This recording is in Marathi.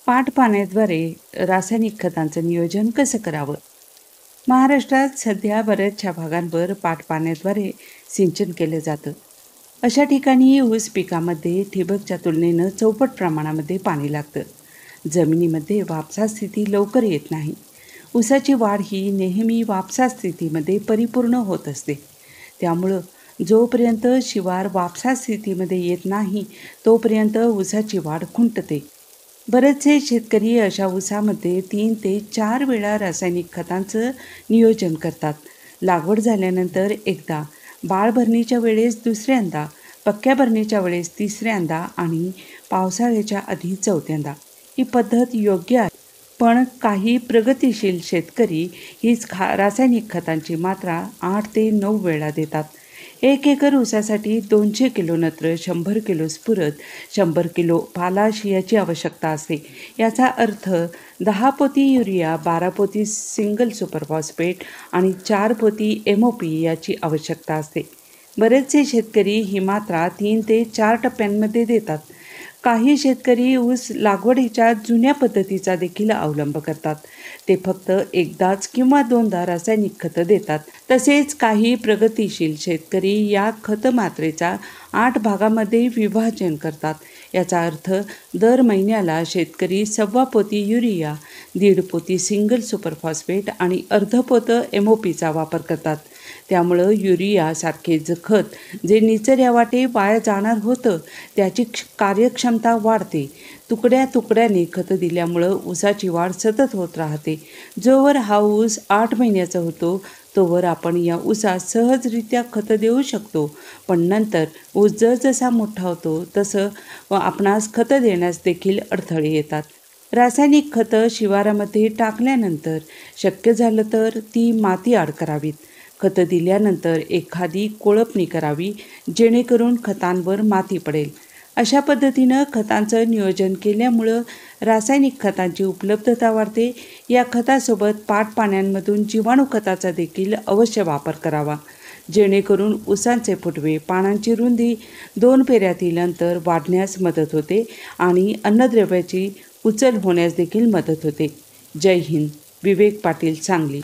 पाटपाण्याद्वारे रासायनिक खतांचं नियोजन कसं करावं? महाराष्ट्रात सध्या बऱ्याचशा भागांवर पाटपाण्याद्वारे सिंचन केलं जातं. अशा ठिकाणी ऊस पिकामध्ये ठिबकच्या तुलनेनं चौपट प्रमाणामध्ये पाणी लागतं. जमिनीमध्ये वापसा स्थिती लवकर येत नाही. ऊसाची वाढ ही नेहमी वापसा स्थितीमध्ये परिपूर्ण होत असते. त्यामुळं जोपर्यंत शिवार वापसा स्थितीमध्ये येत नाही तोपर्यंत ऊसाची वाढ खुंटते. बरेचसे शेतकरी अशा ऊसामध्ये 3 ते 4 वेळा रासायनिक खतांचं नियोजन करतात. लागवड झाल्यानंतर एकदा, बाळ भरणीच्या वेळेस दुसऱ्यांदा, पक्क्या भरणीच्या वेळेस तिसऱ्यांदा आणि पावसाळ्याच्या आधी चौथ्यांदा. ही पद्धत योग्य आहे, पण काही प्रगतिशील शेतकरी हीच रासायनिक खतांची मात्रा 8 ते 9 वेळा देतात. 1 एकर ऊसासाठी 200 किलो नत्र, 100 किलो स्फुरद, 100 किलो पालाश याची आवश्यकता असते. याचा अर्थ 10 पोती युरिया, 12 पोती सिंगल सुपर फॉस्फेट आणि 4 पोती MOP याची आवश्यकता असते. बरेचसे शेतकरी ही मात्रा 3 ते 4 टप्प्यांमध्ये देतात. काही शेतकरी ऊस लागवडीच्या जुन्या पद्धतीचा देखील अवलंब करतात. ते फक्त एकदाच किंवा दोनदा रासायनिक खतं देतात. तसेच काही प्रगतिशील शेतकरी या खतमात्रेचा 8 भागामध्ये विभाजन करतात. याचा अर्थ दर महिन्याला शेतकरी 1.25 पोती युरिया, 1.5 पोती सिंगल सुपर फॉस्फेट आणि अर्ध पोतं MOPचा वापर करतात. त्यामुळं युरियासारखे खत जे निचऱ्या वाटे वाया जाणार होतं त्याची कार्यक्षमता वाढते. तुकड्या तुकड्याने खतं दिल्यामुळं ऊसाची वाढ सतत होत राहते. जोवर हा ऊस 8 महिन्याचा होतो तोवर आपण या ऊसास सहजरित्या खतं देऊ शकतो. पण नंतर ऊस जसजसा मोठा होतो तसं आपणास खतं देण्यास देखील अडथळे येतात. रासायनिक खतं शिवारामध्ये टाकल्यानंतर शक्य झालं तर ती माती आड करावीत. खतं दिल्यानंतर एखादी कोळपणी करावी जेणेकरून खतांवर माती पडेल. अशा पद्धतीनं खतांचं नियोजन केल्यामुळं रासायनिक खतांची उपलब्धता वाढते. या खतासोबत पाटपाण्यांमधून जीवाणू खताचा देखील अवश्य वापर करावा, जेणेकरून ऊसांचे फुटवे, पानांची रुंदी, 2 पेऱ्यातील अंतर वाढण्यास मदत होते आणि अन्नद्रव्याची उचल होण्यास देखील मदत होते. जय हिंद. विवेक पाटील, सांगली.